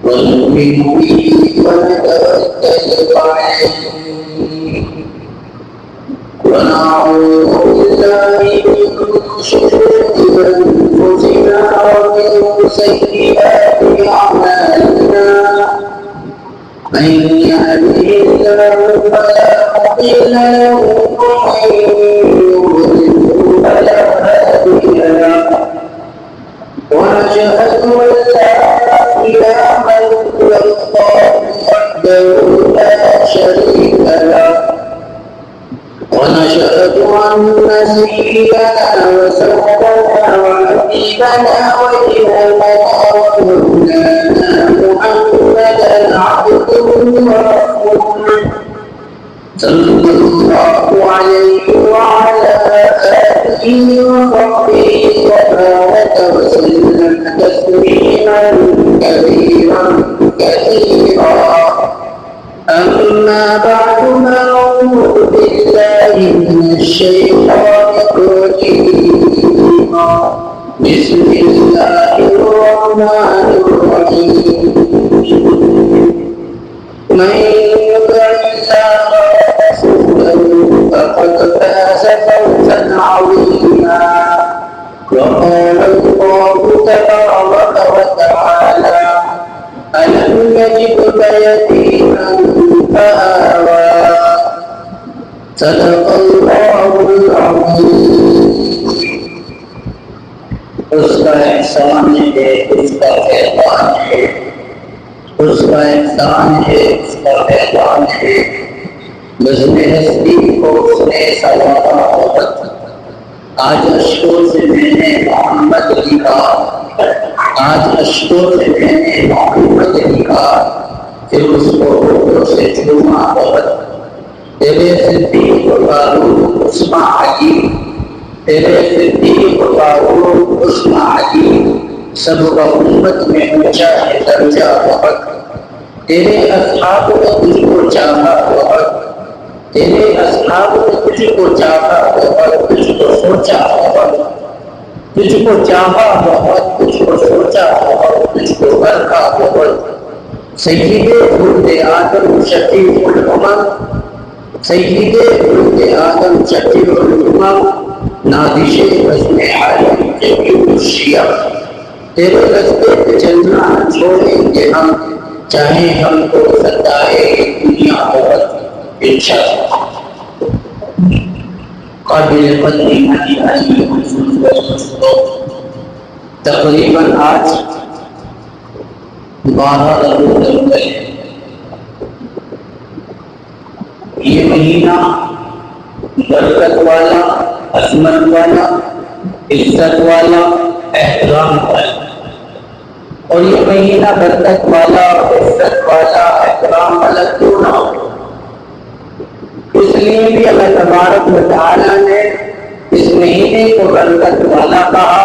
ونؤمن به ونتوكل عليه ونعوذ بالله من شرور أنفسنا ومن سيئات أعمالنا من يهده الله فلا مضل له ومن يضلل فلا هادي له ونشهد أن لا إله إلا الله وحده لا شريك له ونشهد أن سيدنا وسيدنا وحبيبنا وإمامنا ومولانا محمدا عبده ورسوله صلى الله عليه وعلى آله وصحبه وبارك وسلم تسليما كثيرا أما بعد فأعوذ بالله من الشيطان الرجيم بسم الله الرحمن الرحيم من يطع الله ورسوله فقد فاز فوزا عظيما وقال الله تبارك وتعالى ألم يجدك يتيما فآوى صدق الله العظيم اس کا احسان ہے اس کا احسان ہے اس کا احسان ہے اس کا احسان ہے بزم ہستی کو اس نے سوارا بہت آج اشکوں سے میں نے محمد لکھا آج اشکوں سے میں نے محمد لکھا پھر اس کو روحوں سے چوما بہت تیرے صدیق فاروق عثمان علی تیرے صدیق فاروق عثمان علی سب کا امت میں اونچا ہے درجہ بہت تیرے اصحاب نے تجھ کو چاہا بہت تیرے اصحاب نے تجھ کو چاہا بہت تجھ کو سوچا بہت تجھ کو چاہا بہت تجھ کو سوچا بہت تجھ کو برکھا بہت سید ولد آدم شفیع الامم سید ولد آدم شفیع الامم نادش بزم عالم جمیع الشیعہ تیرے رستے پہ چلنا چھوڑیں گے ہم چاہے ہم کو ستائے دنیا بہت انشاءاللہ قابل قدری تقریباً آج 12 ربیع الاول یہ مہینہ برکت والا عظمت والا عزت والا احترام والا اور یہ مہینہ برکت والا عزت والا احترام والا کیوں نہ ہو اس لیے بھی اللہ تبارک و تعالیٰ نے اس مہینے کو برکت والا کہا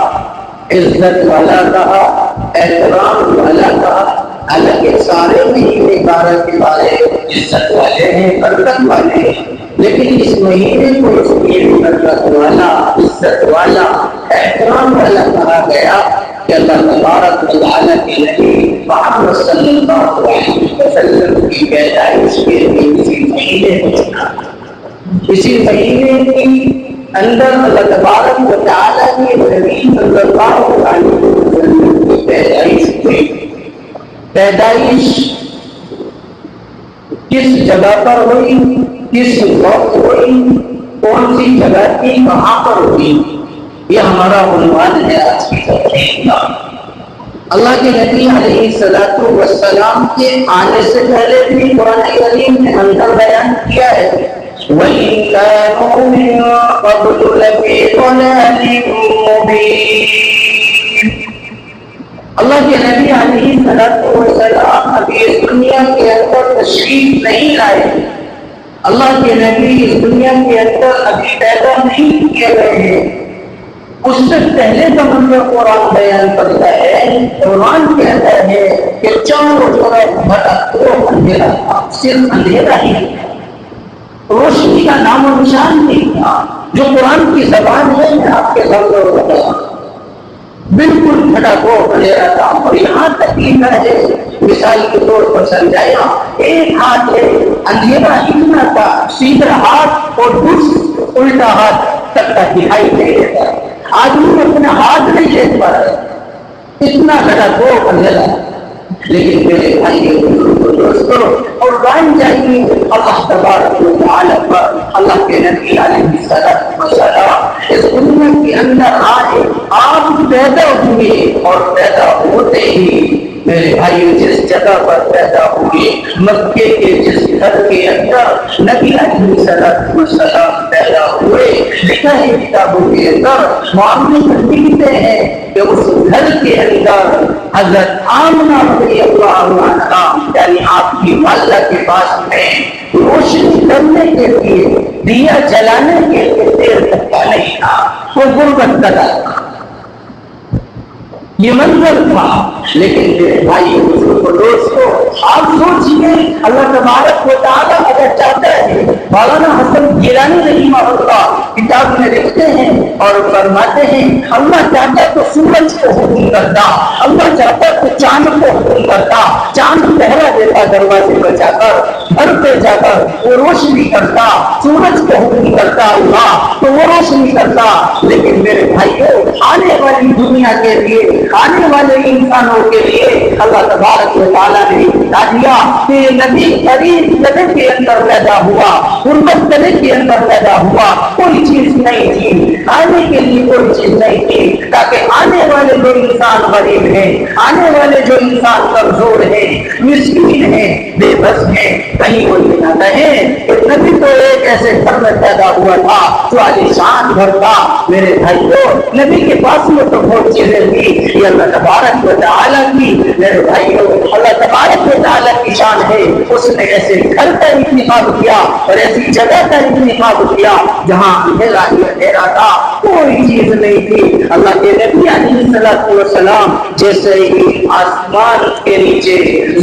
عزت والا کہا احترام والا کہا حالانکہ سارے مہینے 12 کے بارے عزت والے ہیں برکت والے ہیں لیکن اس مہینے کو اس لیے بھی برکت والا عزت والا احترام والا کہا گیا کہ اللہ تبارک و تعالیٰ کے نبی محمد صلی اللہ علیہ وسلم کی پیدائش کے لیے اسی مہینے کو چنا اسی مہینے کی اندر اللہ تبارک و تعالیٰ کی نبی صلی اللہ علیہ وسلم کی پیدائش ہوئی پیدائش کس جگہ پر ہوئی کس وقت ہوئی کون سی جگہ کی کہاں پر ہوئی یہ ہمارا عنوان ہے آج کی تقریر کا اللہ کے نبی علیہ السلام کے آنے سے پہلے بھی قرآن کریم نے اندر بیان کیا ہے وَإِن كَانُوا مِن قَبْلُ لَفِي ضَلَالٍ مُّبِينٍ اللہ کے نبی علیہ السلام ابھی اس دنیا کے اندر تشریف نہیں لائے اللہ کے نبی اس دنیا کے اندر ابھی پیدا نہیں کیے گئے ہیں اس سے پہلے کا منظر قرآن بیان کرتا ہے قرآن کہتا ہے کہ چاروں طرف بھٹک اندھیرا تھا صرف اندھیرا ہی روشنی کا نام و نشان نہیں تھا. جو قرآن کی زبان ہے میں آپ کے سامنے بتایا بالکل پھٹا کو اندھیرا تھا. اور یہاں تک کہ میں نے مثال کے طور پر سمجھایا, ایک ہاتھ ہے اندھیرا اتنا تھا, سیدھا ہاتھ اور الٹا ہاتھ تک کا دکھائی نہیں دیتا. آدمی اپنا ہاتھ نہیں دیکھ پا رہا, اتنا پھٹا کو اندھیرا. لیکن میرے بھائی دوستوں, اور قائم جائیے اللہ تبارک و تعالی پر, اللہ کے نبی علیہ الصلوۃ والسلام اس دنیا کے اندر آئے, آپ پیدا ہوئے اور پیدا ہوتے ہی میرے بھائیو جس جگہ پر پیدا ہوئے, مکے کے جس گھر کے اندر نبی علیہ الصلوۃ والسلام پیدا ہوئے, لکھا ہے کتابوں کے اندر, معاملے لکھتے ہیں کہ اس گھر کے اندر حضرت آمنہ رضی اللہ عنہا یعنی آپ کی والدہ کے پاس میں روشنی کرنے کے لیے دیا جلانے کے لیے دیر تک کا نہیں تھا, وہ غربت کا تھا, یہ منظر تھا. لیکن میرے بھائی دوستو, آپ سوچیے اللہ تبارک و تعالیٰ اگر چاہتا ہے, مولانا حسن گیلانی رحمہ اللہ کتاب میں لکھتے ہیں اور فرماتے ہیں, اللہ چاہتا تو سورج کو حکم کرتا, اللہ چاہتا تو چاند کو حکم کرتا, چاند پہرا دیتا دروازے پر جا کر, گھر پہ جا کر وہ روشنی کرتا, سورج کو حکم کرتا اللہ تو وہ روشنی کرتا. لیکن میرے بھائیو, آنے والی دنیا کے لیے, آنے والے انسانوں کے لیے اللہ تبارک و تعالیٰ نے بتا دیا کہ نبی قریب گلے کے اندر پیدا ہوا, غربت گلے کے اندر پیدا ہوا, کوئی چیز نہیں تھی, آنے کے لیے کوئی چیز نہیں تھی, تاکہ آنے والے جو انسان غریب ہیں, آنے والے جو انسان کمزور ہیں, مسکین ہیں, بے بس ہیں, کہیں وہ یہ نہ کہیں کہ نبی تو ایک ایسے گھر میں پیدا ہوا تھا جو عالیشان گھر تھا. میرے بھائیو, نبی کے پاس میں تو بہت چیزیں تھی, یہ اللہ تبارک و تعالیٰ کی, میرے بھائیو اللہ تبارک و تعالیٰ کی شان ہے. اس نے ایسے گھر کا انتخاب کیا اور ایسی جگہ کا انتخاب کیا جہاں اندھیرا ہی اندھیرا تھا, کوئی چیز نہیں تھی. اللہ کے نبی علیہ الصلوۃ والسلام جیسے ہی آسمان کے نیچے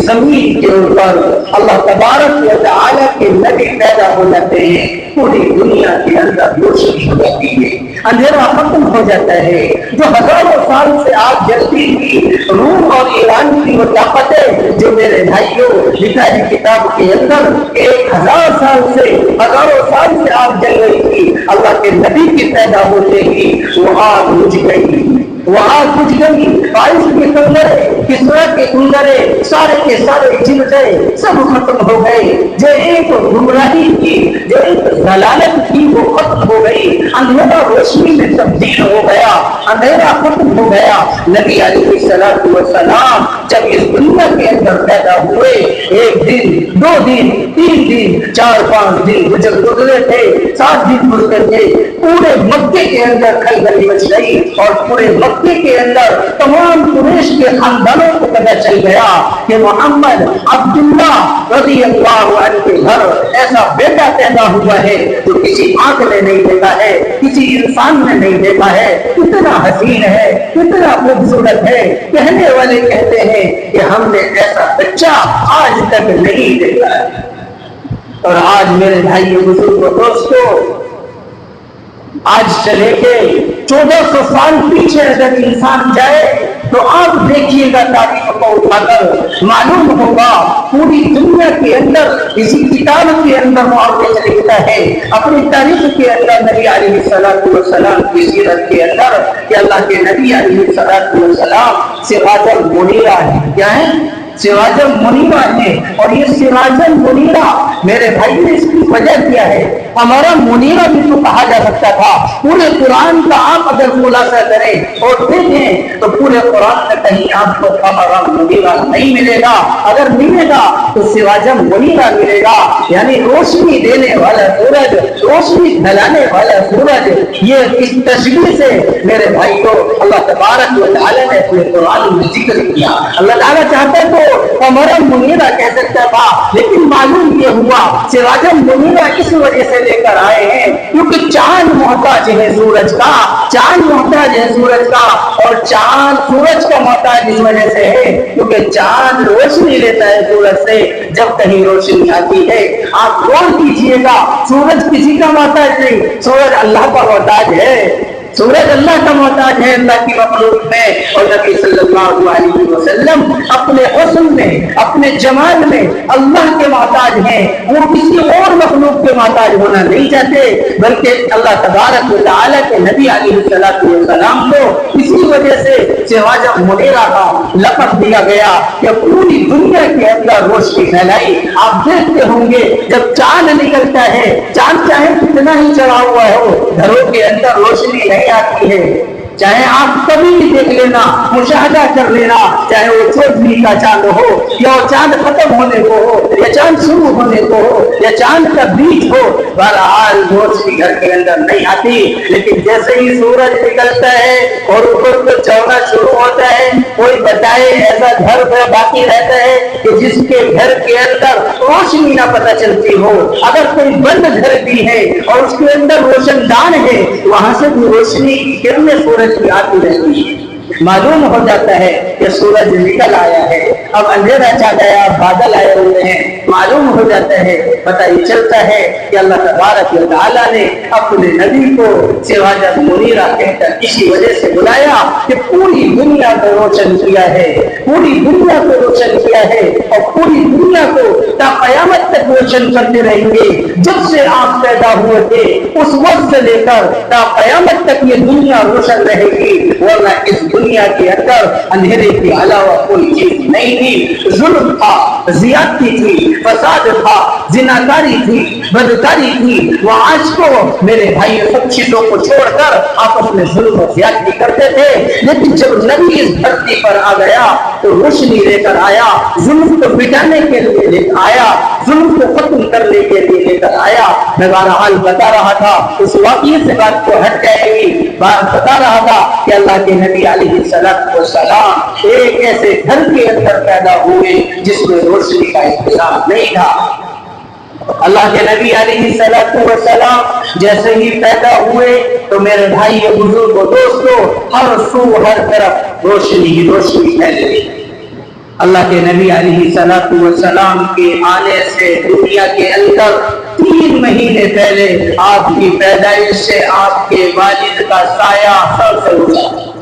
زمین کے اوپر اللہ تبارک و تعالیٰ کے نبی پیدا ہو جاتے ہیں, پوری دنیا کے اندر روشنی ہو جاتی ہے, اندھیرا ختم ہو جاتا ہے. جو ہزاروں سال سے آگ جلتی تھی, روم اور ایران کی وہ طاقتیں جو میرے بھائیوں لکھا ہے کتاب کے اندر 1000 سال سے, ہزاروں سال سے آگ جل رہی تھی, اللہ کے نبی کے پیدا ہوتے ہی وہ آگ بجھ گئی, وہ آگ بجھ گئی. فارس کے کنگرے, کسرا کے کنگرے, سارے کے سارے جل گئے, سب ختم ہو گئے. جو ایک گمراہی کی, جو ایک ضلالت کی, وہ ختم ہو گئی. اندھیرا روشنی میں تبدیل ہو گیا, اندھیرا ختم ہو گیا. نبی علیہ الصلوۃ والسلام جب اس دنیا کے اندر پیدا ہوئے, 1 دن 2 دن 3 دن 4-5 دن گزرے تھے, 7 دن گزرے تھے, پورے مکے کے اندر کھلبلی مچ گئی اور پورے مکے کے اندر تمام قریش کے خاندانوں کو پتہ چل گیا کہ محمد عبداللہ رضی اللہ عنہ کے گھر ایسا بیٹا پیدا ہوا ہے جو کسی آنکھ نے نہیں دیکھا ہے, کسی انسان نے نہیں دیکھا ہے, اتنا حسین ہے, اتنا خوبصورت ہے. کہنے والے کہتے ہیں کہ ہم نے ایسا بچہ آج تک نہیں دیکھا ہے. اور آج میرے بھائی بزرگوں دوستوں, آج چلے کے 1400 سال پیچھے اگر انسان جائے تو آپ دیکھیے گا تاریخ کو اٹھا کر معلوم ہوگا پوری دنیا کے اندر اسی کتاب کے اندر معاویہ لکھتا ہے اپنی تاریخ کے اندر نبی علیہ الصلوۃ والسلام کی سیرت کے اندر کہ اللہ کے نبی علیہ الصلوۃ والسلام سراج المنیرہ ہے. کیا ہے؟ سراج المنیرہ ہے. اور یہ سراج المنیرہ میرے بھائی نے اس کی وجہ کیا ہے, ہمارا منیرہ بھی تو کہا جا سکتا تھا. پورے قرآن کا آپ اگر خلاصہ کریں اور دیکھیں تو پورے قرآن میں کہیں آپ کو ہمارا منیرہ نہیں ملے گا. اگر ملے گا تو سراج المنیرہ ملے گا, یعنی روشنی دینے والا سورج, روشنی پھیلانے والا سورج. یہ اس تشبیہ سے میرے بھائی کو اللہ تبارک و تعالی نے اپنے قرآن میں ذکر کیا. اللہ تعالیٰ چاہتا ہے تو ہمارا منیرہ کہہ سکتا تھا, لیکن معلوم یہ ہوا سراج المنیرہ اس وجہ سے لے کر آئے ہیں کیونکہ چاند محتاج ہے سورج کا، چاند محتاج ہے سورج کا، اور چاند سورج کا محتاج اس وجہ سے ہے کیونکہ چاند روشنی لیتا ہے سورج سے جب کہیں روشنی آتی ہے۔ آپ غور کیجئے گا، سورج کسی کا محتاج نہیں، سورج اللہ کا محتاج ہے، سورج اللہ کا محتاج ہے اللہ کی مخلوق میں۔ اور نبی صلی اللہ علیہ وسلم اپنے حسن میں، اپنے جمال میں اللہ کے محتاج ہیں، وہ کسی اور مخلوق کے محتاج ہونا نہیں چاہتے، بلکہ اللہ تبارک و تعالیٰ کے نبی علیہ السلام کو اسی وجہ سے سراج منیرہ کا لقب دیا گیا کہ پوری دنیا کے اندر روشنی پھیلائی۔ آپ دیکھتے ہوں گے جب چاند نکلتا ہے، چاند چاہے کتنا ہی چڑھا ہوا ہو، گھروں کے اندر روشنی نہیں آتی ہے، چاہے آپ کبھی بھی دیکھ لینا، مشاہدہ کر لینا، چاہے وہ چودھری کا چاند ہو یا وہ چاند ختم ہونے کو ہو یا چاند شروع ہونے کو ہو یا چاند کا بیچ ہو، بہرحال روشنی گھر کے اندر نہیں آتی۔ لیکن جیسے ہی سورج نکلتا ہے اور اوپر کو چڑھنا شروع ہوتا ہے، کوئی بتائے ایسا گھر باقی رہتا ہے کہ جس کے گھر کے اندر روشنی نہ پتہ چلتی ہو؟ اگر کوئی بند گھر بھی ہے اور اس کے اندر روشن دان ہے، وہاں سے بھی روشنی کرنے سورج کی آتی رہتی ہے، معلوم ہو جاتا ہے کہ سورج نکل آیا ہے، اب اندھیرا چھا گیا، بادل آئے ہوئے ہیں، معلوم ہو جاتا ہے، پتہ یہ چلتا ہے کہ اللہ تبارک و تعالیٰ نے اپنے نبی کو سراج منیرہ کہہ کر اسی وجہ سے بلایا کہ پوری دنیا کو روشن کیا ہے، پوری دنیا کو روشن کیا ہے، اور پوری دنیا کو تا قیامت تک روشن کرتے رہیں گے۔ جب سے آپ پیدا ہوئے تھے اس وقت سے لے کر تا قیامت تک یہ دنیا روشن رہے گی، ورنہ اس دنیا کے اندر اندھیرے کے علاوہ کوئی چیز نہیں تھی۔ ظلم تھا، زیادتی تھی، فساد تھا، زناکاری تھی، بدکاری تھی، وہ آج کو میرے بھائی سب چیزوں کو چھوڑ کر آپس میں ظلم و زیادتی کرتے تھے، لیکن جب نبی اس دھرتی پر آ گیا تو روشنی لے کر آیا، ظلم کو مٹانے کے لیے لے کر آیا، ظلم کو ختم کرنے کے لیے لے کر آیا۔ میں بہرحال بتا رہا تھا، اس واقعے سے بات کو ہٹ جائے گی، بات بتا رہا تھا کہ اللہ کے نبی علیہ السلام ایک ایسے گھر کے اندر پیدا ہوئے جس میں روشنی کا انتظام نہیں تھا۔ اللہ کے نبی علیہ السلام جیسے ہی پیدا ہوئے تو میرے بھائی بزرگ و دوستو، ہر سو ہر طرف روشنی ہی روشنی پھیل گئی۔ اللہ کے نبی علیہ السلام کے آنے سے دنیا کے اندر 3 مہینے پہلے آپ کی پیدائش سے آپ کے والد کا سایہ سر سے اٹھا،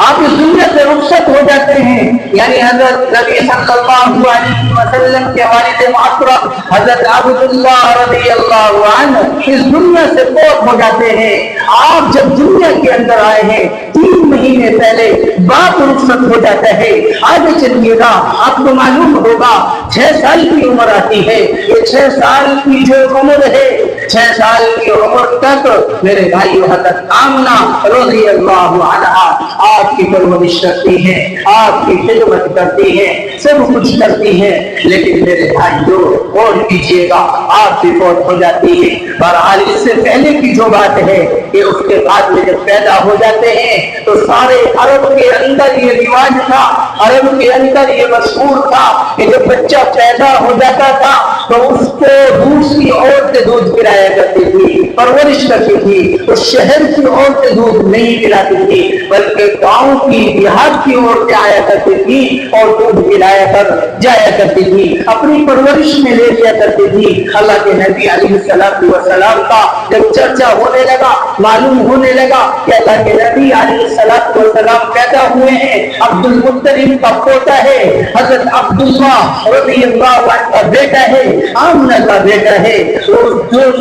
آپ اس دنیا سے رخصت ہو جاتے ہیں، یعنی حضرت نبی صلی اللہ علیہ وسلم کے والد محترم حضرت عبداللہ رضی اللہ عنہ اس دنیا سے فوت ہو جاتے ہیں۔ آپ جب دنیا کے اندر آئے ہیں 3 مہینے پہلے باپ رخصت ہو جاتا ہے۔ آگے چلیے گا، آپ کو معلوم ہوگا 6 سال کی عمر آتی ہے، یہ 6 سال کی جو عمر ہے، 6 سال کی عمر تک میرے بھائی حضرت آمنہ رضی اللہ عنہا آپ کی پرورش کرتی ہے، آپ کی خدمت کرتی ہے، سب کچھ کرتی ہے، لیکن میرے بھائیو غور کیجیے گا، آپ بھی فوت ہو جاتی ہے۔ بہرحال اس سے پہلے کی جو بات ہے کہ اس کے بعد میں جب پیدا ہو جاتے ہیں تو سارے عرب کے اندر یہ رواج تھا، عرب کے اندر یہ مشہور تھا کہ جب بچہ پیدا ہو جاتا تھا تو اس کو دوسری عورتیں دودھ پلایا کرتی تھی، پرورش کرتی تھی۔ اس شہر کی عورتیں دودھ نہیں پلاتی تھی، بلکہ گاؤں کی دیہات کی عورتیں آیا کرتی تھی اور دودھ پلایا کر جایا کرتی تھی، اپنی پرورش میں لے لیا کرتی تھی۔ اللہ کے نبی علیہ السلام کا جب چرچا ہونے لگا، معلوم ہونے لگا کہ اللہ کے نبی علیہ السلام پیدا ہوئے ہیں، عبد المطلب کا پوتا ہے، حضرت عبداللہ رضی اللہ عنہ کا بیٹا ہے، آمنہ کا بیٹا ہے، جو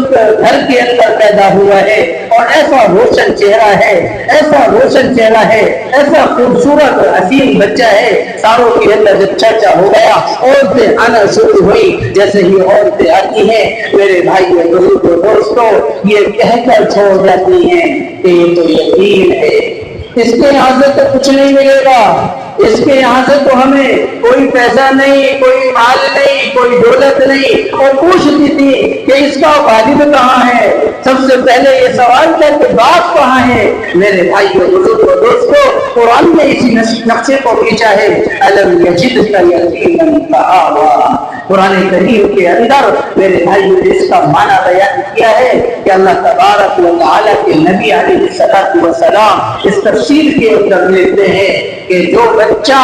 گھر کے اندر پیدا ہوا ہے، اور ایسا روشن چہرہ ہے، ایسا روشن چہرہ ہے، ایسا خوبصورت حسین بچہ ہے۔ ساروں کے اندر جب چرچا ہو گیا، عورتیں آنا شروع ہوئی، جیسے ہی عورتیں آتی ہیں میرے بھائی بزرگوں دوستوں یہ کہہ کر چھوڑ جاتی ہیں کہ یہ تو یتیم ہے، اس کے یہاں سے تو کچھ نہیں ملے گا، اس کے یہاں سے تو ہمیں کوئی پیسہ نہیں، کوئی مال نہیں، کوئی دولت نہیں. اور پوچھتی تھی کہ اس کا والد کہاں ہے. سب سے پہلے یہ سوال تھا کہ باپ کہاں ہے. میرے بھائیوں بزرگوں دوستوں، قرآن نے اسی نقشے کو کھینچا ہے. الم یجدک یتیما فآویٰ. قرآن کریم کے اندر میرے بھائیوں نے اس کا معنی بیان کیا ہے کہ اللہ تبارک و تعالیٰ کے نبی علیہ السلام اس تفسیر کے اندر لکھتے ہیں کہ جو بچہ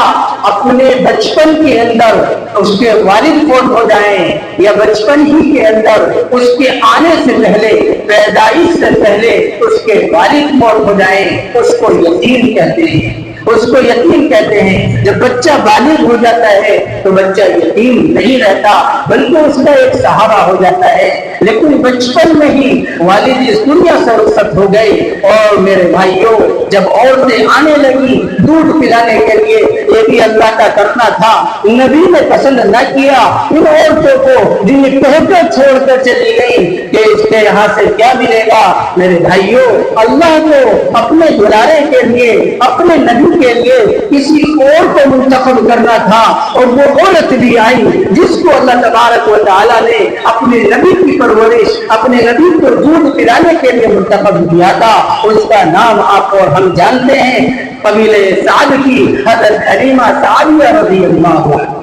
اپنے بچپن کے اندر اس کے والد فوت ہو جائیں یا بچپن ہی کے اندر اس کے آنے سے پہلے، پیدائش سے پہلے اس کے والد فوت ہو جائیں، اس کو یتیم کہتے ہیں. اس کو یتیم کہتے ہیں. جب بچہ بالغ ہو جاتا ہے تو بچہ یتیم نہیں رہتا بلکہ اس کا ایک سہارا ہو جاتا ہے. لیکن بچپن میں ہی والد اس دنیا سے رخصت ہو گئے. اور میرے بھائیوں جب عورتیں آنے لگی دودھ پلانے کے لیے، یہ بھی اللہ کا کرنا تھا. نبی نے پسند نہ کیا ان عورتوں کو جن کہہ کر چھوڑ کر چلی گئی کہ اس کے یہاں سے کیا ملے گا. میرے بھائیوں اللہ کو اپنے دلارے کے لیے، اپنے نبی کے لیے کسی اور کو منتخب کرنا تھا. اور وہ عورت بھی آئی جس کو اللہ تبارک و تعالیٰ نے اپنے نبی کی پرورش، اپنے نبی کو دودھ پلانے کے لیے منتخب کیا تھا. اس کا نام آپ اور ہم جانتے ہیں، قبیلہ سعد کی حضرت حلیمہ سعدیہ رضی اللہ عنہا.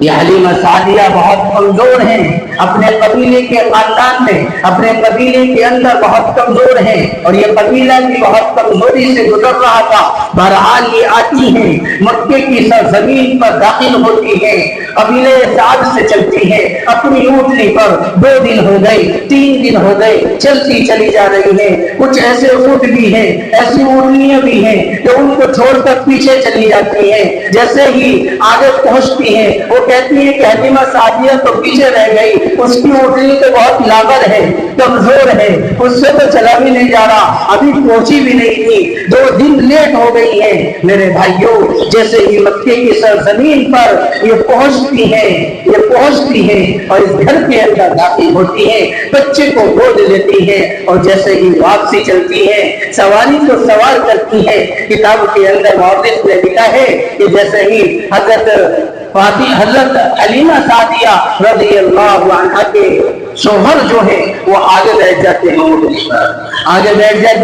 یہ حلیمہ سعدیہ بہت کمزور ہیں، اپنے قبیلے کے خاندان میں، اپنے قبیلے کے اندر بہت کمزور ہیں. اور یہ قبیلہ بھی بہت کمزوری سے گزر رہا تھا. بہرحال یہ آتی ہیں مکے کی سرزمین پر داخل ہوتی ہے، قبیلے سعد سے چلتی ہے. اپنی اونٹنی پر 2 دن ہو گئے، 3 دن ہو گئے، چلتی چلی جا رہی ہے. کچھ ایسے اونٹ بھی ہیں، ایسی اونٹنیاں بھی ہیں جو ان کو چھوڑ کر پیچھے چلی جاتی ہیں. جیسے ہی آگے پہنچتی ہیں وہ کہتی ہے کہ حلیمہ سعدیہ تو پیچھے رہ گئی، اس کی اونٹنی تو بہت لاغر ہے، کمزور ہے، اس سے تو چلا بھی نہیں جا رہا، ابھی پہنچی بھی نہیں تھی، 2 دن لیٹ ہو گئی ہے. میرے بھائیوں جیسے ہی مکے کی سرزمین پر یہ پہنچتی ہے اور اس گھر کے اندر داخل ہوتی ہے، بچے کو گود لیتی ہے اور جیسے ہی واپسی چلتی ہے سواری کو سوار کرتی ہے. کتاب کے اندر مورخ نے لکھا ہے کہ جیسے ہی حضرت حلیمہ سعدیہ رضی اللہ عنہا کے شوہر جو ہے وہ آگے بیٹھ جاتے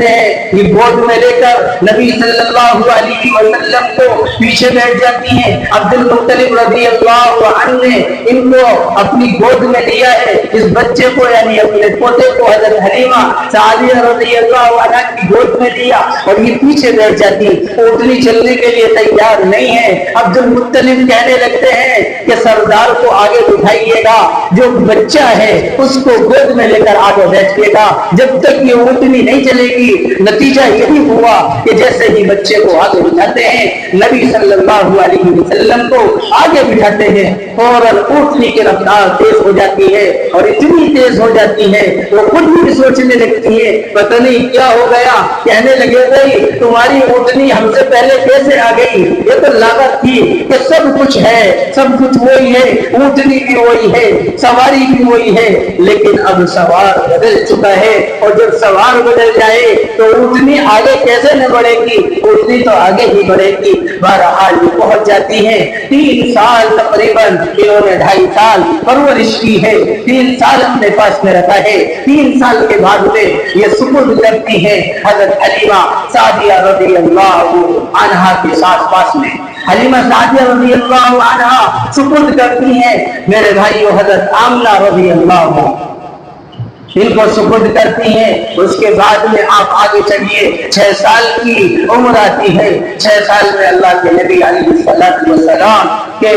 ہیں، یہ گود میں لے کر نبی صلی اللہ علیہ وسلم کو پیچھے بیٹھ جاتی ہیں. عبد المطلب رضی اللہ عنہ نے ان کو اپنی گود میں لیا ہے، اس بچے کو یعنی اپنے پوتے کو حضرت حلیمہ سعدیہ رضی اللہ عنہا کی گود میں لیا اور یہ پیچھے بیٹھ جاتی. اونٹنی چلنے کے لیے تیار نہیں ہے. عبد المطلب کہنے لگتے ہیں کہ سردار کو آگے بٹھائیے گا، جو بچہ ہے اس کو گود میں لے کر آگے بیٹھیے گا جب تک یہ اونٹنی نہیں چلے گی. نتیجہ یہی ہوا کہ جیسے ہی بچے کو آگے بٹھاتے ہیں نبی صلی اللہ علیہ وسلم کو آگے بٹھاتے ہیں، فوراً اونٹنی کی رفتار تیز ہو جاتی ہے اور اتنی تیز ہو جاتی ہے وہ خود بھی سوچنے لگتی ہے پتہ نہیں کیا ہو گیا. کہنے لگے گئی تمہاری اونٹنی ہم سے پہلے کیسے آ گئی، یہ تو لاغت تھی کہ سب کچھ ہے، سب کچھ وہی ہے، اونٹنی بھی وہی ہے، سواری بھی وہی ہے، لیکن اب سوار بدل چکا ہے. اور جب سوار بدل جائے تو اونٹنی آگے کیسے نہ بڑھے گی، اونٹنی تو آگے ہی بڑھے گی. بہرحال یہ پہنچ جاتی ہے. 3 سال تقریباً انہوں نے 2.5 سال پرورش کی ہے، 3 سال اپنے پاس میں رکھا ہے. 3 سال کے بعد میں یہ سپرد کرتی ہے حضرت حلیمہ سعدیہ رضی اللہ عنہا کے ساتھ پاس میں. حلیمہ سعدیہ رضی اللہ عنہا سپرد کرتی ہیں میرے بھائیو حضرت آمنہ رضی اللہ عنہ، ان کو سپرد کرتی ہیں. اس کے بعد میں آپ آگے چلیے، 6 سال کی عمر آتی ہے. 6 سال میں اللہ کے نبی علیہ السلام کے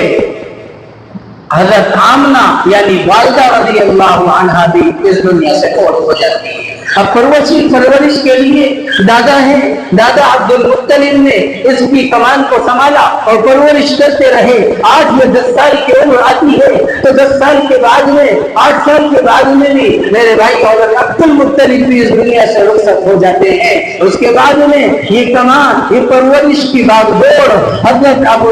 حضرت آمنہ یعنی والدہ رضی اللہ عنہا بھی اس دنیا سے فوت ہو جاتی ہے. اب پرورش کے لیے دادا ہے، دادا عبد المطلب نے اس کی کمان کو سنبھالا اور پرورش کرتے رہے. آج میں 10 سال کی عمر آتی ہے تو 10 سال کے بعد میں 8 سال کے بعد میں بھی میرے بھائی حضرت عبد المطلب بھی اس دنیا سے رخصت ہو جاتے ہیں. اس کے بعد میں یہ کمان، یہ پرورش کی باغ دوڑ حضرت ابو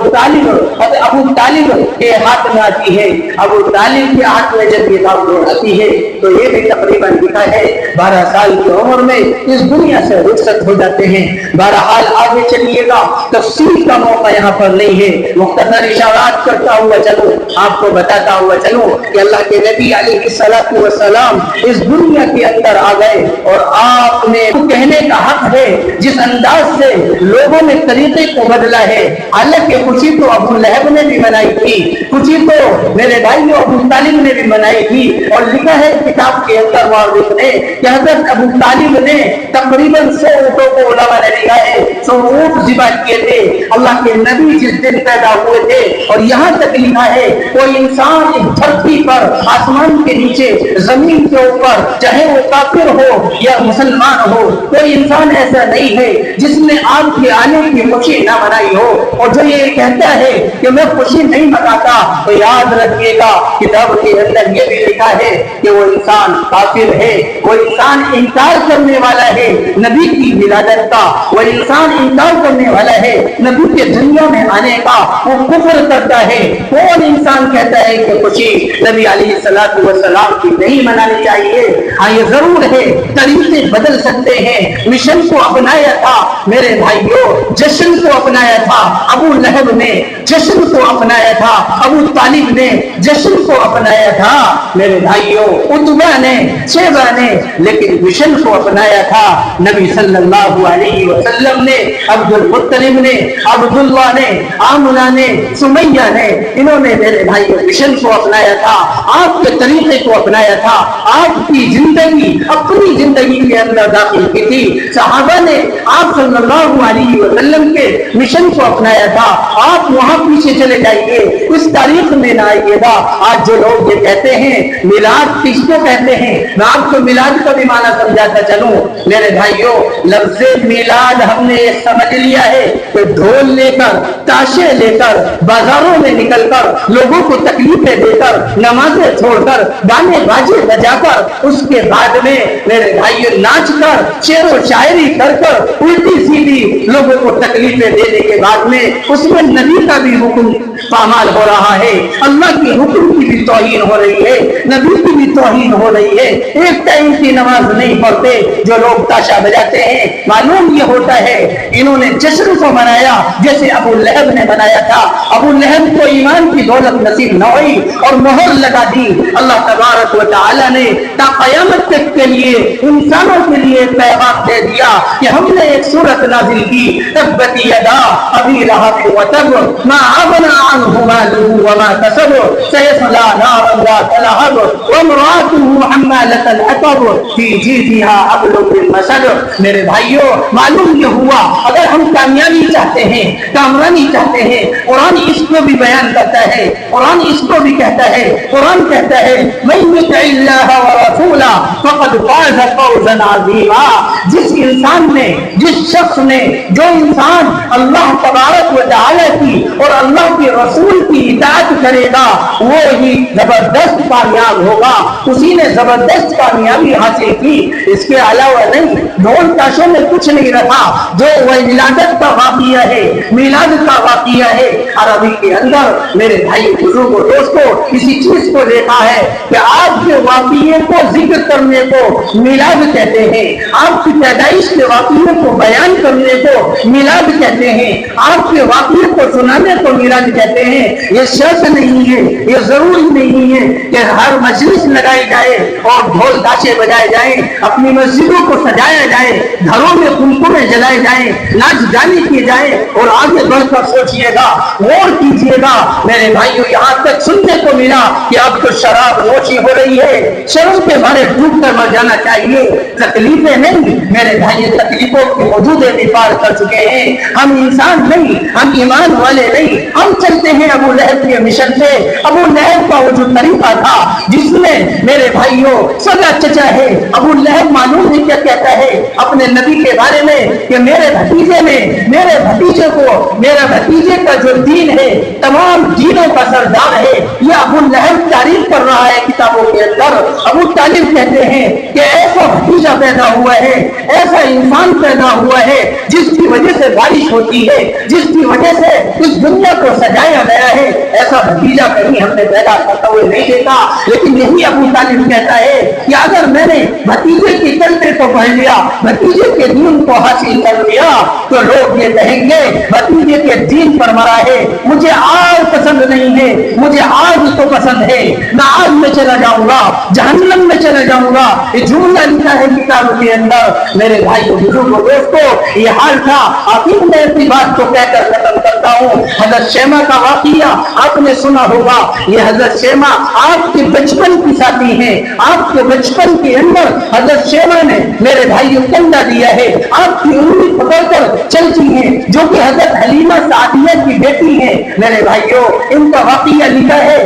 طالب کے ہاتھ میں آتی ہے. ابو طالب کے ہاتھ میں جب یہ باغ دوڑ آتی ہے تو یہ بھی تقریباً لکھا ہے 12 سال کی عمر میں اس دنیا سے رخصت ہو جاتے ہیں۔ بہرحال آگے چلیے گا، تفصیل کا موقع یہاں پر نہیں ہے، مختصر اشارات کرتا ہوا چلو، آپ کو بتاتا ہوا چلو کہ اللہ کے نبی علیہ الصلوۃ والسلام اس دنیا کے اندر آ گئے اور آپ نے کہنے کا حق ہے جس انداز سے لوگوں نے طریقے کو بدلا ہے۔ حالانکہ خوشی تو ابو لہب نے بھی منائی تھی، خوشی تو میرے بھائیوں ابو طالب نے بھی منائی تھی، اور لکھا ہے کتاب کے اندر مورخ نے کہ حضرت ابو طالب نے تقریباً 100 اونٹوں کو علماء نے لکھا ہے 100 اونٹ ذبح کیے تھے اللہ کے نبی جس دن پیدا ہوئے تھے۔ اور یہاں تک لکھا ہے کوئی انسان اس دھرتی پر، آسمان کے نیچے، زمین کے اوپر، چاہے وہ کافر ہو یا مسلمان ہو، کوئی انسان ایسا نہیں ہے جس نے آپ کے آنے کی خوشی نہ منائی ہو۔ اور جو یہ کہتا ہے کہ میں خوشی نہیں مناتا تو یاد رکھیے گا کتاب کے اندر یہ بھی لکھا ہے کہ وہ انسان کافر ہے، وہ انسان انکار کرنے والا ہے نبی کی ولادت کا، وہ انسان انکار کرنے والا ہے نبی کے دنیا میں آنے کا، وہ کفر کرتا ہے۔ کون انسان کہتا ہے کہ خوشی نبی علیہ الصلوۃ والسلام کی نہیں منانی چاہیے؟ ہاں یہ ضرور ہے طریقے بدل سکتے ہیں۔ مشن کو اپنایا تھا میرے بھائیوں، جشن کو اپنایا تھا ابو لہب نے، جشن کو اپنایا تھا ابو طالب نے، جشن کو اپنایا تھا میرے بھائیوں عتبہ نے، شیبہ نے، لیکن مشن کو اپنایا تھا نبی صلی اللہ علیہ وسلم نے، عبد المطلب نے، عبداللہ نے، آمنہ نے، سمیہ نے، انہوں نے میرے بھائیوں مشن کو اپنایا تھا، آپ کے طریقے کو اپنایا تھا، آپ کی زندگی اپنی زندگی کے اندر داخل کی تھی۔ صحابہ نے آپ صلی اللہ علیہ وسلم کے مشن کو اپنایا تھا۔ آپ وہاں پیچھے چلے جائیے، اس تاریخ میں نہ آئیے گا۔ آج جو لوگ یہ کہتے ہیں میلاد کس کو کہتے ہیں، میں آپ کو میلاد کا بھی معنی سمجھاتا چلوں میرے بھائیوں۔ لفظ میلاد ہم نے یہ سمجھ لیا ہے کہ ڈھول لے کر، تاشے لے کر، بازاروں میں نکل کر، لوگوں کو تکلیفیں دے کر، نمازیں چھوڑ کر، گانے باجے بجا کر، اس کے بعد میں میرے بھائیوں ناچ کر، شعر و شاعری کر کر، الٹی سیدھی لوگوں کو تکلیفیں دینے کے بعد میں اس میں نبی کا بھی حکم پامال ہو رہا ہے، اللہ کے حکم کی بھی توہین ہو رہی ہے، نبی کی بھی توہین ہو رہی ہے۔ ایک ٹائم کی نماز نہیں پڑھتے جو لوگ تاشا بجاتے ہیں، معلوم یہ ہوتا ہے انہوں نے جشن کو منایا جیسے ابو لہب نے منایا تھا۔ ابو لہب کو ایمان کی دولت نصیب نہ ہوئی اور مہر لگا دی۔ اللہ تبارک و تعالی نے تا قیامت تک کے لیے انسانوں کے لیے پیغام دے دیا کہ ہم نے ایک سورت نازل کی تبت یدا ابی لہب وتب ما اغنى عنه ماله وما كسب سيصلى نارا ذات لهب وامرأته حمالة الحطب في جيدها حبل من مسد۔ میرے بھائیوں معلوم یہ ہوا اگر ہم کامیابی چاہتے ہیں، کامرانی چاہتے ہیں، قرآن اس کو بھی بیان کرتا ہے، قرآن اس کو بھی کہتا ہے، قرآن کہتا ہے من يطع الله ورسوله فقد فاز فوزا عظيما۔ جس انسان نے، جس شخص نے، جو انسان اللہ تبارک و تعالی کی اور اللہ کے رسول کی اطاعت کرے گا وہ ہی زبردست کامیاب ہوگا، اسی نے زبردست کامیابی حاصل کی۔ اس کے علاوہ نہیں، ڈھول تاشوں میں کچھ نہیں رکھا۔ جو ولادت کا واقعہ ہے، میلاد کا واقعہ ہے، عربی کے اندر میرے بھائی بزرگوں دوستوں اسی چیز کو دیکھا ہے کہ آپ کے واقعے کو ذکر کرنے کو میلاد کہتے ہیں، آپ کی پیدائش کے واقعے کو بیان کرنے کو میلاد کہتے ہیں، آپ کے واقعے کو سنانے کو میلاد کہتے ہیں۔ یہ شرط نہیں ہے، یہ ضروری نہیں ہے کہ ہر مجلس لگائی جائے اور ڈھول تاشے بجائے جائیں، اپنی مسجدوں کو سجایا جائے، گھروں میں قمقمے جلائے جائیں، ناچ گانے کیے جائیں، اور آگے بڑھ کر سوچیے گا، غور کیجیے گا میرے بھائیوں، یہاں تک سننے کو ملا کہ اب تو شراب نوشی ہو رہی ہے، شرم کے مارے ڈوب کر مر جانا چاہیے۔ تکلیفیں نہیں میرے بھائی، تکلیفوں کے حدودیں بھی پار کر چکے ہیں۔ ہم انسان نہیں، ہم ایمان والے نہیں، ہم چلتے ہیں ابو لہب کے مشن سے۔ ابو لہب کا وہ جو طریقہ تھا جس میں میرے بھائیوں سگا چچا ہے، ابو لہب معلوم ہے کیا کہتا ہے اپنے نبی کے بارے میں کہ میرے بھتیجے میں، میرے بھتیجے کو، میرے بھتیجے کا جو دین ہے تمام دینوں کا سردار ہے۔ یہ ابو لہب تعریف کر رہا ہے کتابوں کے اندر۔ ابو طالب کہتے ہیں کہ ایسا بھتیجا پیدا ہوا ہے، ایسا انسان پیدا ہوا ہے جس کی وجہ سے بارش ہوتی ہے، جس کی وجہ سے اس دنیا کو سجایا گیا ہے، ایسا بھتیجا کہیں ہم نے پیدا کرتا ہوئے نہیں دیکھا۔ لیکن یہی ابو طالب کہتا ہے کہ اگر میں نے بھتیجے کی کلمے کو پڑھ لیا, بھتیجے کے دین کو حاصل کر لیا, تو لوگ یہ کہیں گے بھتیجے کے دین پر مرا ہے, مجھے آگ پسند نہیں ہے, مجھے آگ تو پسند ہے, میں آگ میں چلا جاؤں گا, جہنم میں چلا جاؤں گا. یہ جملہ لکھا ہے کتابوں کے اندر. میرے بھائی بزرگوں دوستوں, یہ حال تھا. آخر میں اپنی بات کو کہہ کر ختم کرتا ہوں. حضرت شیمہ کا واقعہ آپ نے سنا ہوگا. یہ حضرت شیمہ آپ کے بچپن کی ساتھی ہیں. آپ کے بچپن کے اندر حضرت شیمہ نے میرے بھائیوں کندھا دیا ہے, آپ کی انگلی پکڑ کر چلتی ہیں, جو کہ حضرت حلیمہ سعدیہ کی بیٹی ہیں. میرے بھائیوں, ان کا واقعہ لکھا ہے,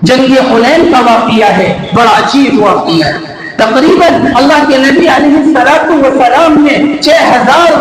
جنگ حنین کا واقعہ ہے, بڑا عجیب واقعہ ہے. تقریباً اللہ کے نبی علیہ السلام نے 6000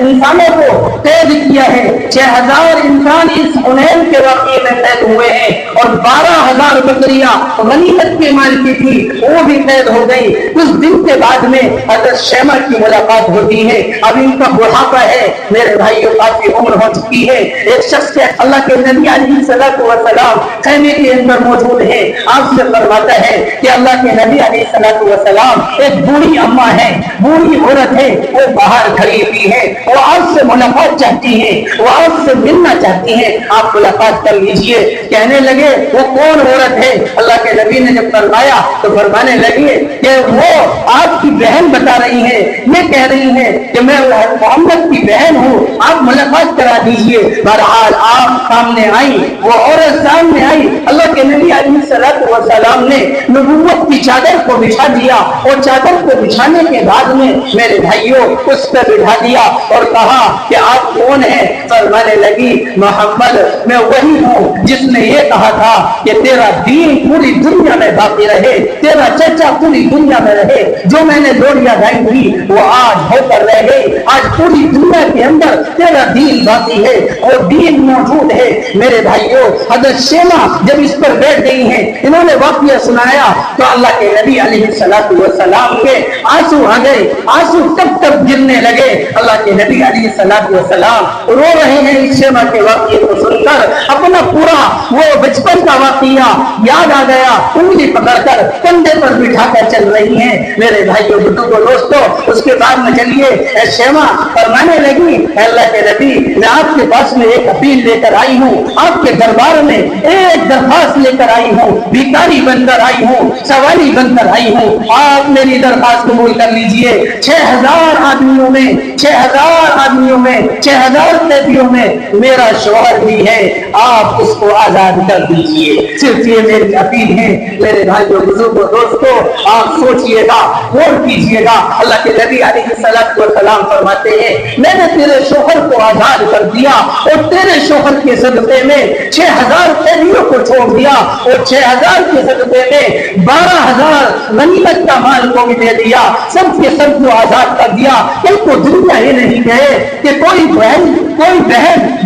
انسانوں کو قید کیا ہے. 6000 انسان اس حنین کے واقعے میں قید ہوئے ہیں, اور 12000 بکریاں غنیمت کے مال کی تھی, وہ بھی قید ہو گئی. کچھ دن کے بعد میں حضرت شیمہ کی ملاقات ہوتی ہے. اب ان کا بڑھاپا ہے میرے بھائیوں, کافی عمر ہو چکی ہے. ایک شخص کے اللہ کے نبی علیہ السلام خیمے کے اندر موجود ہے. آپ سے فرماتا ہے کہ اللہ کے نبی علیہ السلام ایک بوڑھی اماں ہے, بوڑھی عورت ہے, وہ باہر کھڑی ہوئی ہے, وہ آپ سے ملاقات چاہتی ہے, وہ آپ سے ملنا چاہتی ہے, آپ ملاقات کر لیجئے. کہنے لگے وہ کون عورت ہے؟ اللہ کے نبی نے جب فرمایا تو فرمانے لگے کہ وہ آپ کی بہن بتا رہی ہے, یہ کہہ رہی ہے کہ میں محمد کی بہن ہوں, آپ ملاقات کرا دیجئے. بہرحال آپ سامنے آئی, وہ عورت سامنے آئی. اللہ کے نبی علیہ السلام نے نبوت کی چادر کو بچھا دیا, اور چادر کو بچھانے کے بعد میں میرے بھائیوں اس پہ بٹھا دیا اور کہا کہ آپ کون ہیں؟ فرمانے لگی محمد میں وہی ہوں جس نے یہ کہا تھا کہ تیرا دین پوری دنیا میں باقی رہے, تیرا چرچا پوری دنیا میں رہے. جو میں نے لوڑیاں گائی تھی وہ آج ہو کر رہ گئی. آج پوری دنیا کے اندر تیرا دین باقی ہے اور دین موجود ہے. میرے بھائیوں, حضرت شیمہ جب اس پر بیٹھ گئی ہیں, انہوں نے واقعہ سنایا تو اللہ کے نبی علیہ السلام کے آنسو آ گئے, آنسو تب تک گرنے لگے. اللہ کے نبی علیہ السلام رو رہے ہیں اس شیمہ کے واقعے کو سن کر. اپنا پورا وہ بچپن کا واقعہ یاد آ گیا, انگلی پکڑ کر کندھے پر بٹھا کر چل رہی ہیں. میرے بھائیوں بزرگوں دوستوں, اس کے بعد میں چلیے شیمہ فرمانے لگی اللہ کے نبی میں آپ کے پاس میں ایک اپیل لے کر آئی ہوں, آپ کے دربار میں ایک درخواست لے کر آئی ہوں, بھکاری بن کر آئی ہوں, سوالی بن کر آئی ہوں. آپ میری درخواست قبول کر لیجئے. 6000 آدمیوں میں 6000 قیدیوں میں میرا شوہر بھی ہے, آپ اس کو آزاد کر دیجئے. صرف یہ میری اپیل ہے. میرے بھائیوں بزرگوں دوستوں, آپ سوچئے گا, غور کیجئے گا. اللہ کے نبی علیہ السلام فرماتے ہیں میں نے تیرے شوہر کو آزاد کر دیا, اور تیرے شوہر کے صدقے میں 6000 قیدیوں کو چھوڑ دیا, اور 6000 کے صدقے میں 12000 غنیمت کا مال کو بھی دے دیا. سب کے سب کو آزاد کر دیا. ان کو دنیا یہ نہیں کہے کہ کوئی بہن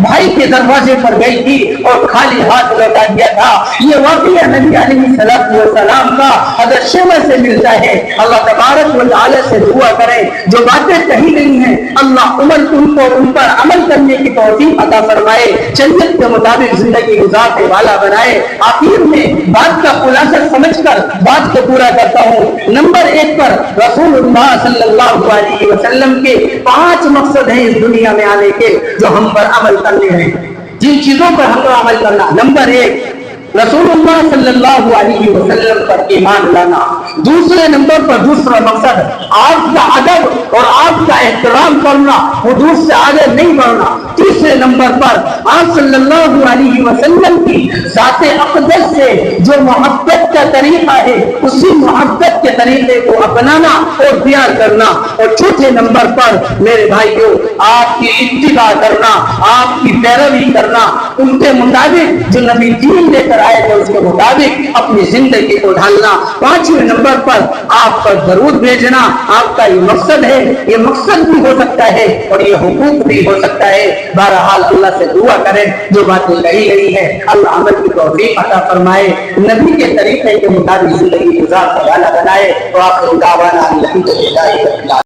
بھائی کے دروازے پر گئی تھی اور خالی ہاتھ لوٹا دیا تھا. یہ واقعہ نبی علیہ السلام کا حضرت شیمہ سے ملتا ہے. اللہ تبارک و تعالی سے دعا کریں جو باتیں کہی گئی ہیں اللہ ان پر عمل کرنے کی توفیق عطا فرمائے, شریعت کے مطابق زندگی گزارنے والا بنائے. آخر میں بات کا خلاصہ سمجھ کر بات کو پورا کرتا ہوں. نمبر 1 پر رسول اللہ صلی اللہ علیہ وسلم کے 5 مقصد ہیں اس دنیا میں آنے کے, جو ہم پر عمل کرنے ہیں. جن چیزوں پر ہم کو عمل کرنا, نمبر 1 رسول اللہ صلی اللہ علیہ وسلم پر ایمان لانا. دوسرے نمبر پر دوسرا مقصد آپ کا ادب اور آپ کا احترام کرنا, حدود سے آگے نہیں بڑھنا. تیسرے نمبر پر آپ صلی اللہ علیہ وسلم کی ذات اقدس سے جو محبت کا طریقہ ہے اسی محبت کے طریقے کو اپنانا اور پیار کرنا. اور چوتھے نمبر پر میرے بھائیوں آپ کی اتباع کرنا, آپ کی پیروی کرنا, ان کے مطابق جو نبی دین لے کر آئے تھے اس کے مطابق اپنی زندگی کو ڈھالنا. 5ویں نمبر پر آپ پر درود بھیجنا. آپ کا یہ مقصد ہے, یہ مقصد بھی ہو سکتا ہے اور یہ حقوق بھی ہو سکتا ہے. بہرحال اللہ سے دعا کریں جو باتیں کہی گئی ہے اللہ عمل کی توفیق عطا فرمائے, نبی کے طریقے کے مطابق زندگی گزارنے والا بنائے. وآخر دعوانا الحمدللہ.